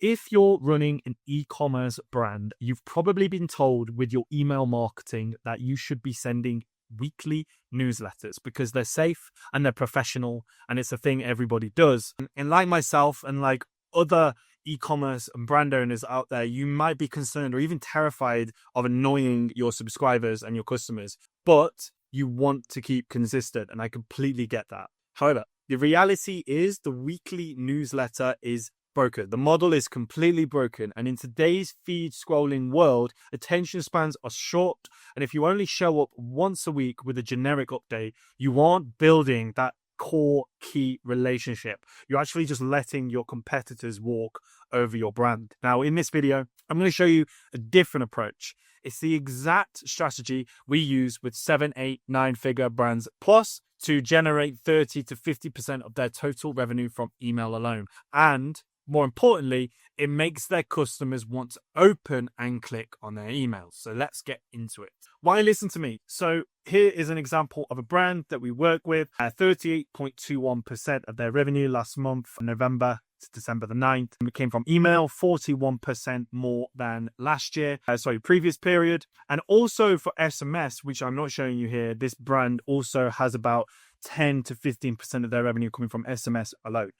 If you're running an e-commerce brand, you've probably been told with your email marketing that you should be sending weekly newsletters because they're safe and they're professional and it's a thing everybody does. And like myself and like other e-commerce and brand owners out there, you might be concerned or even terrified of annoying your subscribers and your customers, but you want to keep consistent, and I completely get that. However, the reality is the weekly newsletter is broken. The model is completely broken. And in today's feed scrolling world, attention spans are short. And if you only show up once a week with a generic update, you aren't building that core key relationship. You're actually just letting your competitors walk over your brand. Now, in this video, I'm going to show you a different approach. It's the exact strategy we use with 7, 8, 9-figure brands plus to generate 30 to 50% of their total revenue from email alone. And more importantly, it makes their customers want to open and click on their emails. So let's get into it. Why listen to me? So here is an example of a brand that we work with at 38.21% of their revenue last month, November to December the 9th. It came from email, 41% more than last year, previous period. And also for SMS, which I'm not showing you here, this brand also has about 10 to 15% of their revenue coming from SMS alone.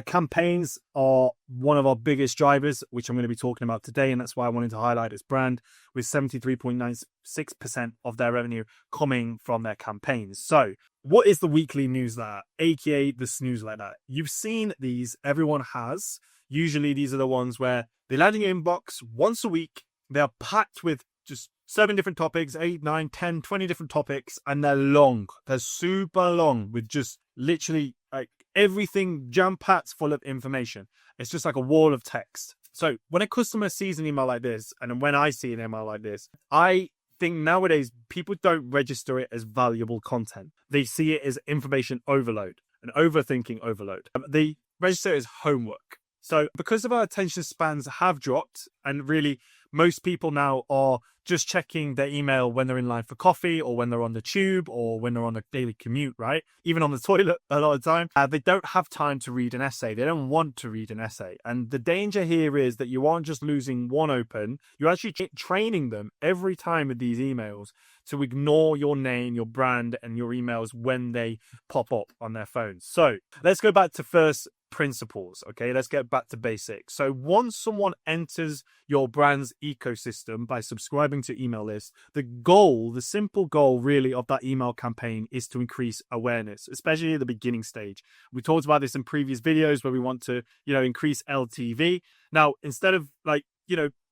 Campaigns are one of our biggest drivers, which I'm going to be talking about today. And that's why I wanted to highlight this brand with 73.96% of their revenue coming from their campaigns. So what is the weekly newsletter, aka the snoozeletter? You've seen these, everyone has. Usually these are the ones where they land in your inbox once a week. They are packed with just 7 different topics, 8, 9, 10, 20 different topics, and they're long. They're super long with just literally like everything jam-packed full of information. It's just like a wall of text. So when a customer sees an email like this, and when I see an email like this, I think nowadays people don't register it as valuable content. They see it as information overload, an overthinking overload. They register it as homework. So because of our attention spans have dropped, and really most people now are just checking their email when they're in line for coffee or when they're on the tube or when they're on a daily commute, right? Even on the toilet a lot of the time. They don't have time to read an essay. They don't want to read an essay. And the danger here is that you aren't just losing one open, you're actually training them every time with these emails to ignore your name, your brand, and your emails when they pop up on their phones. So let's go back to first principles. Okay, let's get back to basics. So once someone enters your brand's ecosystem by subscribing to email lists, the simple goal really of that email campaign is to increase awareness, especially at the beginning stage. We talked about this in previous videos where we want to, increase LTV. Now, instead of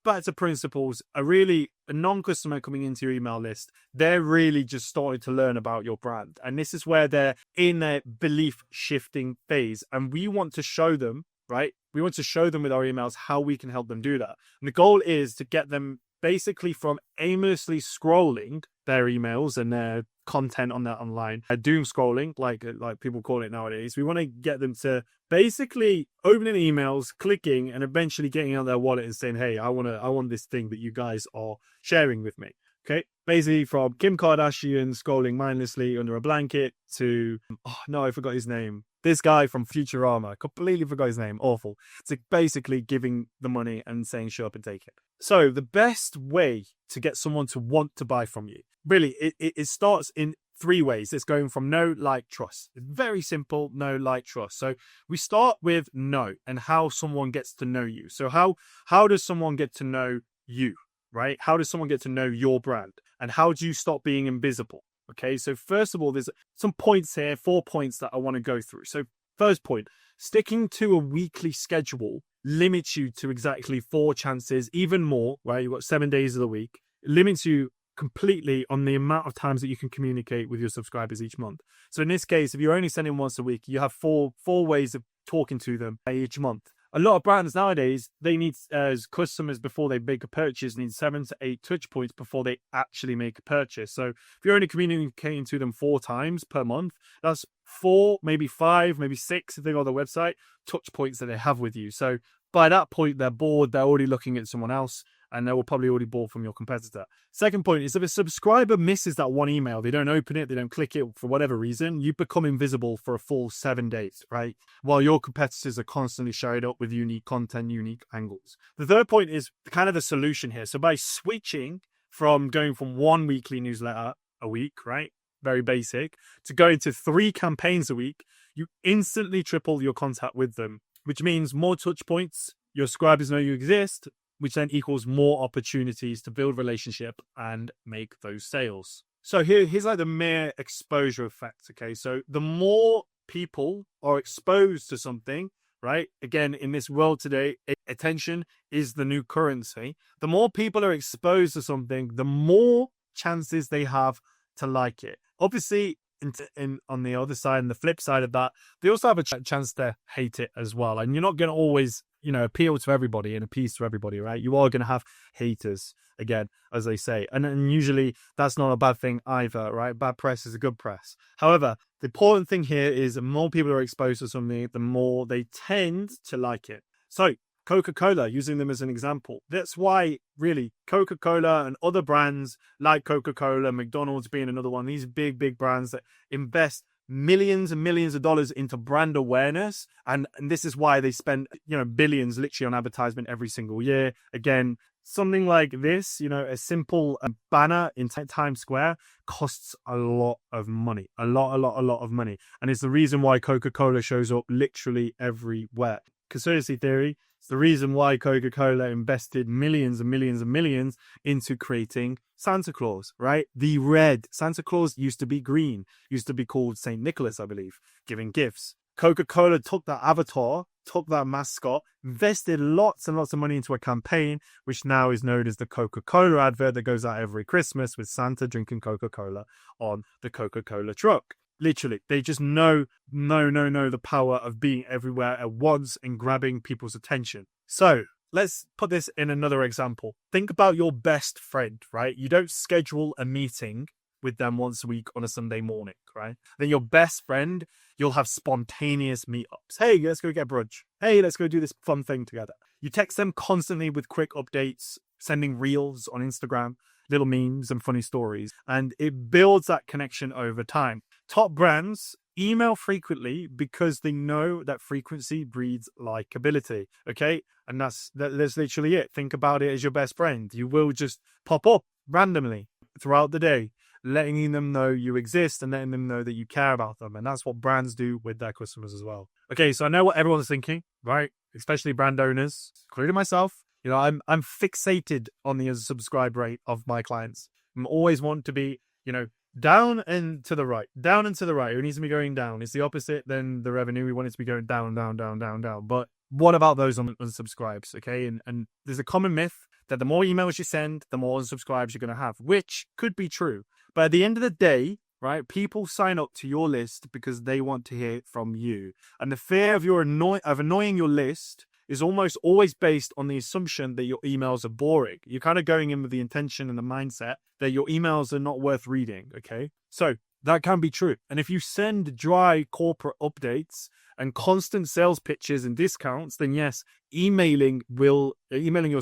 back to principles, a non-customer coming into your email list, they're really just starting to learn about your brand. And this is where they're in a belief shifting phase. And we want to show them, right? We want to show them with our emails how we can help them do that. And the goal is to get them basically from aimlessly scrolling their emails and their content on that online, doom scrolling, like people call it nowadays. We want to get them to basically opening emails, clicking, and eventually getting out their wallet and saying, "Hey, I want this thing that you guys are sharing with me." Okay, basically from Kim Kardashian scrolling mindlessly under a blanket to, oh no, I forgot his name. This guy from Futurama, completely forgot his name. Awful. It's basically giving the money and saying, "Show up and take it." So the best way to get someone to want to buy from you, really, it starts in 3 ways. It's going from know, like, trust. It's very simple, know, like, trust. So we start with know and how someone gets to know you. So how does someone get to know you, right? How does someone get to know your brand? And how do you stop being invisible? Okay, so first of all, there's some points here, 4 points that I want to go through. So first point, sticking to a weekly schedule limits you to exactly 4 chances, even more, right? You've got 7 days of the week. It limits you completely on the amount of times that you can communicate with your subscribers each month. So in this case, if you're only sending once a week, you have four ways of talking to them each month. A lot of brands nowadays, they need, as customers before they make a purchase, need 7 to 8 touch points before they actually make a purchase. So if you're only communicating to them 4 times per month, that's 4, maybe 5, maybe 6 if they go on the website, touch points that they have with you. So by that point, they're bored. They're already looking at someone else. and they will probably already bought from your competitor. Second point is if a subscriber misses that one email, they don't open it, they don't click it for whatever reason, you become invisible for a full 7 days, right? While your competitors are constantly showing up with unique content, unique angles. The third point is kind of the solution here. So by switching from going from one weekly newsletter a week, right? Very basic, to going to 3 campaigns a week, you instantly triple your contact with them, which means more touch points. Your subscribers know you exist, which then equals more opportunities to build relationship and make those sales. So here's like the mere exposure effect. Okay. So the more people are exposed to something, right? Again, in this world today, attention is the new currency. The more people are exposed to something, the more chances they have to like it. Obviously, on the other side and the flip side of that, they also have a chance to hate it as well. And you're not going to always, appeal to everybody and appease to everybody, right? You are going to have haters, again, as they say. And usually that's not a bad thing either, right? Bad press is a good press. However, the important thing here is the more people are exposed to something, the more they tend to like it. So Coca-Cola, using them as an example. That's why, really, Coca-Cola and other brands like Coca-Cola, McDonald's being another one, these big brands that invest millions and millions of dollars into brand awareness. And this is why they spend, billions literally on advertisement every single year. Again, something like this, a simple banner in Times Square costs a lot of money, a lot of money. And it's the reason why Coca-Cola shows up literally everywhere. Conspiracy theory, it's the reason why Coca-Cola invested millions and millions and millions into creating Santa Claus, right? The red. Santa Claus used to be green, used to be called St. Nicholas, I believe, giving gifts. Coca-Cola took that avatar, took that mascot, invested lots and lots of money into a campaign, which now is known as the Coca-Cola advert that goes out every Christmas with Santa drinking Coca-Cola on the Coca-Cola truck. Literally, they just know the power of being everywhere at once and grabbing people's attention. So let's put this in another example. Think about your best friend, right? You don't schedule a meeting with them once a week on a Sunday morning, right? Then your best friend, you'll have spontaneous meetups. Hey, let's go get brunch. Hey, let's go do this fun thing together. You text them constantly with quick updates, sending reels on Instagram, little memes and funny stories, and it builds that connection over time. Top brands email frequently because they know that frequency breeds likability. Okay. And that's literally it. Think about it as your best friend. You will just pop up randomly throughout the day, letting them know you exist and letting them know that you care about them. And that's what brands do with their customers as well. Okay. So I know what everyone's thinking, right? Especially brand owners, including myself. I'm fixated on the subscribe rate of my clients. I'm always want to be, down and to the right. Down and to the right. It needs to be going down. It's the opposite than the revenue. We want it to be going down. But what about those unsubscribes? Okay. And there's a common myth that the more emails you send, the more unsubscribes you're going to have, which could be true. But at the end of the day, right, people sign up to your list because they want to hear from you. And the fear of annoying your list is almost always based on the assumption that your emails are boring. You're kind of going in with the intention and the mindset that your emails are not worth reading, okay? So that can be true. And if you send dry corporate updates and constant sales pitches and discounts, then yes, emailing your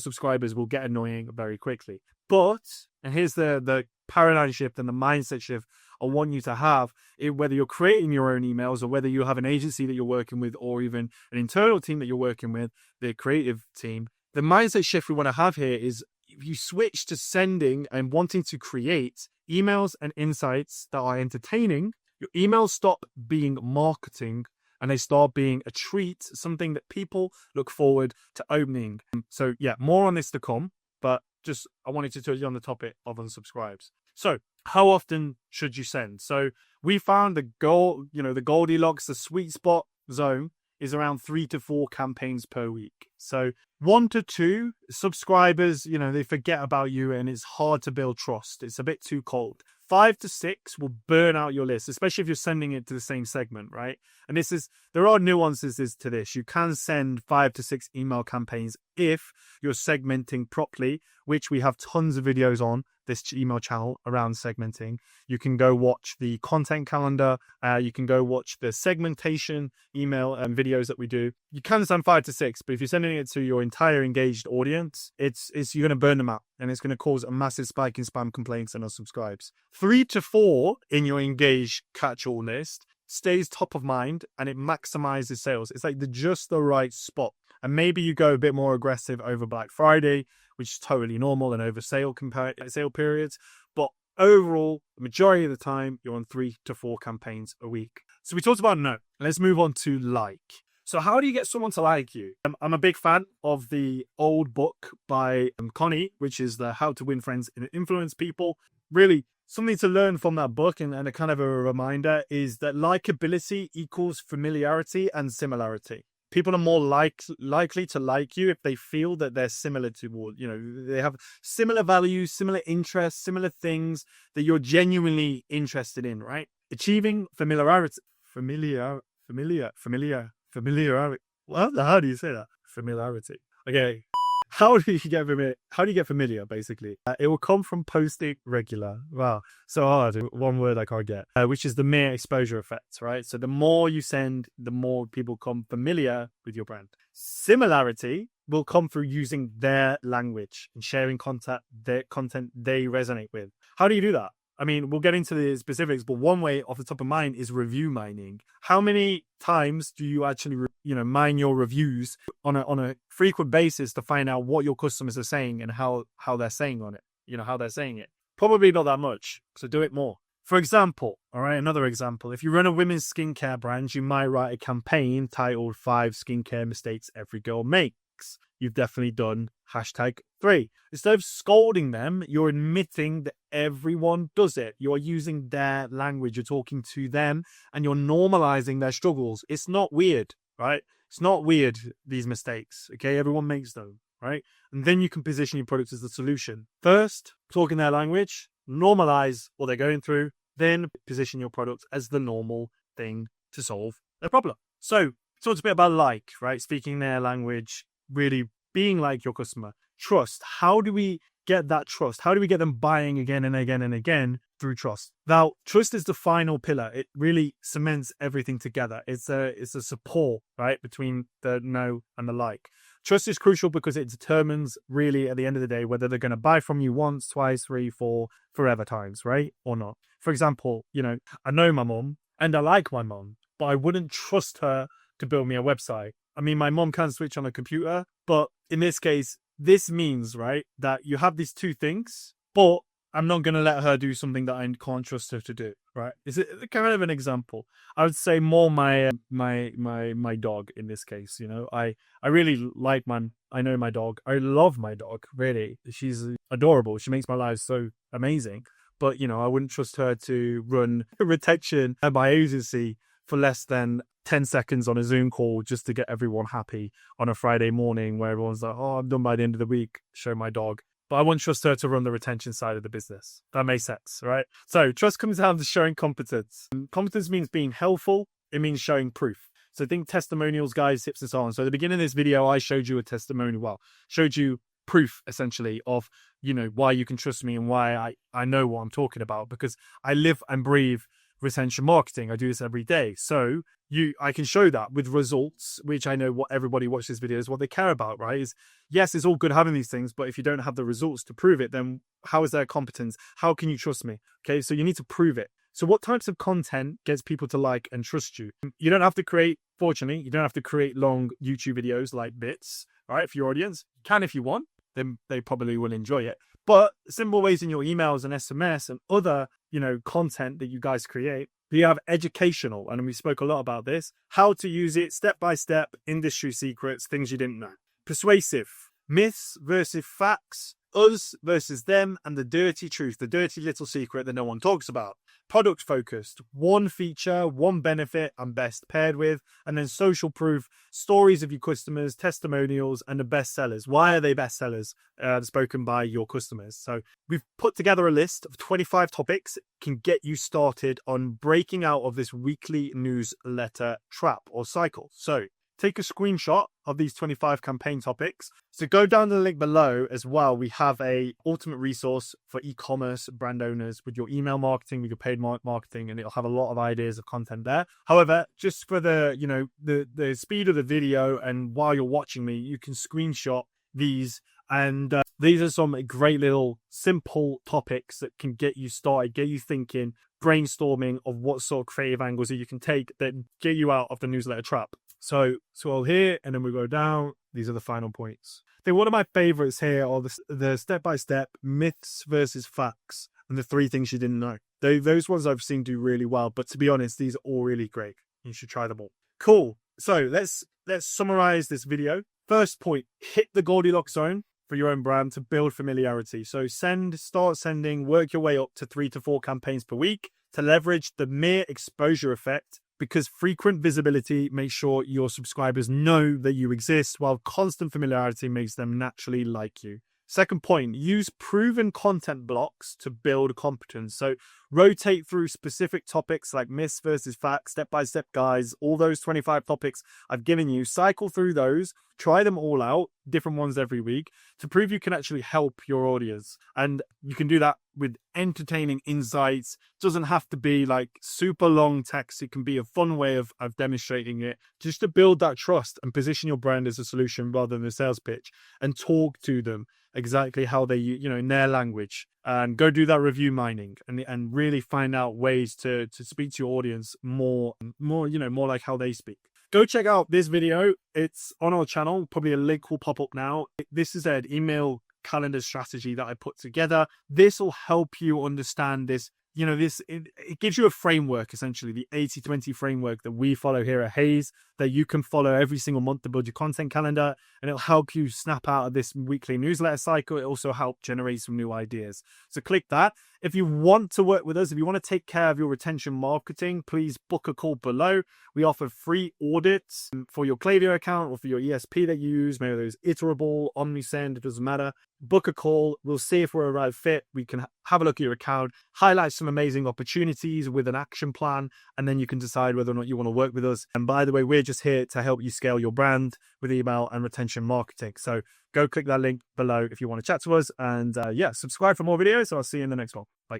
subscribers will get annoying very quickly. But, and here's the paradigm shift and the mindset shift I want you to have, whether you're creating your own emails or whether you have an agency that you're working with or even an internal team that you're working with, the creative team. The mindset shift we want to have here is if you switch to sending and wanting to create emails and insights that are entertaining, your emails stop being marketing and they start being a treat, something that people look forward to opening. So yeah, more on this to come, but just I wanted to touch on the topic of unsubscribes. So how often should you send? So we found the Goldilocks, the sweet spot zone is around 3 to 4 campaigns per week. So 1 to 2 subscribers, they forget about you and it's hard to build trust. It's a bit too cold. 5 to 6 will burn out your list, especially if you're sending it to the same segment, right? And there are nuances to this. You can send 5 to 6 email campaigns if you're segmenting properly, which we have tons of videos on this email channel around segmenting. You can go watch the content calendar. You can go watch the segmentation email and videos that we do. You can send 5 to 6, but if you're sending it to your entire engaged audience, it's you're going to burn them out, and it's going to cause a massive spike in spam complaints and unsubscribes. 3 to 4 in your engaged catch-all list stays top of mind, and it maximizes sales. It's like just the right spot. And maybe you go a bit more aggressive over Black Friday, which is totally normal, and over sale periods. But overall, the majority of the time, you're on 3 to 4 campaigns a week. So we talked about no. Let's move on to like. So how do you get someone to like you? I'm a big fan of the old book by Connie, which is the How to Win Friends and Influence People. Really, something to learn from that book, and a kind of a reminder, is that likability equals familiarity and similarity. People are more likely to like you if they feel that they're similar to, they have similar values, similar interests, similar things that you're genuinely interested in, right? Achieving familiarity. What? How do you say that? Familiarity. Okay. How do you get familiar, basically? It will come from posting regular. Wow. So hard. One word I can't get. Which is the mere exposure effect, right? So the more you send, the more people come familiar with your brand. Similarity will come through using their language and sharing content they resonate with. How do you do that? I mean, we'll get into the specifics, but one way off the top of mind is review mining. How many times do you actually, mine your reviews on a frequent basis to find out what your customers are saying and how they're saying on it, how they're saying it? Probably not that much. So do it more. For example, all right, another example. If you run a women's skincare brand, you might write a campaign titled 5 skincare mistakes every girl makes. You've definitely done #3. Instead of scolding them, you're admitting that everyone does it. You're using their language. You're talking to them and you're normalizing their struggles. It's not weird, right? It's not weird, these mistakes. Okay. Everyone makes them, right? And then you can position your product as the solution. First, talk in their language, normalize what they're going through, then position your product as the normal thing to solve their problem. So talked a bit about right? Speaking their language, really being like your customer. Trust. How do we get that trust? How do we get them buying again and again and again? Through trust. Now, trust is the final pillar. It really cements everything together. It's a support, right, between the no and the like. Trust is crucial because it determines really at the end of the day whether they're going to buy from you once, twice, 3, 4, forever times, right? Or not. For example, I know my mom and I like my mom, but I wouldn't trust her to build me a website. I mean, my mom can switch on a computer, but in this case, this means, right, that you have these two things, but I'm not going to let her do something that I can't trust her to do, right? Is it kind of an example? I would say more my dog in this case. I really like I know my dog. I love my dog, really. She's adorable. She makes my life so amazing. But, I wouldn't trust her to run retention at my agency for less than 10 seconds on a Zoom call just to get everyone happy on a Friday morning where everyone's like, oh, I'm done by the end of the week, show my dog. But I wouldn't trust her to run the retention side of the business. That makes sense, right? So trust comes down to showing competence. Competence means being helpful. It means showing proof. So think testimonials, guys, tips and so on. So at the beginning of this video, I showed you a testimonial. Showed you proof, essentially, of, why you can trust me and why I know what I'm talking about, because I live and breathe retention marketing. I do this every day. So I can show that with results, which I know what everybody watches this video is what they care about, right? Is yes, it's all good having these things, but if you don't have the results to prove it, then how is there competence? How can you trust me? Okay, so you need to prove it. So what types of content gets people to like and trust you? You don't have to create, fortunately, you don't have to create long YouTube videos like bits, right? For your audience, you can if you want, then they probably will enjoy it. But simple ways in your emails and SMS and other, content that you guys create. You have educational, and we spoke a lot about this, how to use it step by step, industry secrets, things you didn't know. Persuasive, myths versus facts, us versus them, and the dirty truth, the dirty little secret that no one talks about. Product focused, one feature, one benefit, and best paired with, and then social proof, stories of your customers, testimonials, and the best sellers. Why are they best sellers? Spoken by your customers. So we've put together a list of 25 topics can get you started on breaking out of this weekly newsletter trap or cycle. So take a screenshot of these 25 campaign topics. So go down to the link below as well. We have a ultimate resource for e-commerce brand owners with your email marketing, with your paid marketing, and it'll have a lot of ideas of content there. However, just for the, you know, the speed of the video, and while you're watching me, you can screenshot these, and these are some great little simple topics that can get you started, get you thinking, brainstorming of what sort of creative angles that you can take that get you out of the newsletter trap. So scroll here, and then we go down. These are the final points. I think one of my favorites here are the step-by-step myths versus facts, and the 3 things you didn't know. Those ones I've seen do really well, but to be honest, these are all really great. You should try them all. Cool. So let's summarize this video. First point, hit the Goldilocks zone for your own brand to build familiarity. So start sending, work your way up to 3 to 4 campaigns per week to leverage the mere exposure effect, because frequent visibility makes sure your subscribers know that you exist, while constant familiarity makes them naturally like you. Second point, use proven content blocks to build competence. So rotate through specific topics like myths versus facts, step-by-step guides, all those 25 topics I've given you. Cycle through those, try them all out, different ones every week, to prove you can actually help your audience. And you can do that with entertaining insights. It doesn't have to be like super long text. It can be a fun way of demonstrating it, just to build that trust and position your brand as a solution rather than a sales pitch, and talk to them exactly how they, you know, in their language, and go do that review mining and really find out ways to speak to your audience more, you know, more like how they speak. Go check out this video. It's on our channel. Probably a link will pop up now. This is an email calendar strategy that I put together. This will help you understand this. You know, it gives you a framework, essentially the 80-20 framework that we follow here at Hayes, that you can follow every single month to build your content calendar, and it'll help you snap out of this weekly newsletter cycle. It also help generate some new ideas. So click that. If you want to work with us, if you want to take care of your retention marketing, please book a call below. We offer free audits for your Klaviyo account or for your ESP that you use, maybe those Iterable, OmniSend, it doesn't matter. Book a call. We'll see if we're a right fit. We can have a look at your account, highlight some amazing opportunities with an action plan, and then you can decide whether or not you want to work with us. And by the way, we're just here to help you scale your brand with email and retention marketing. So go click that link below if you want to chat to us. And yeah, subscribe for more videos. So I'll see you in the next one. Bye.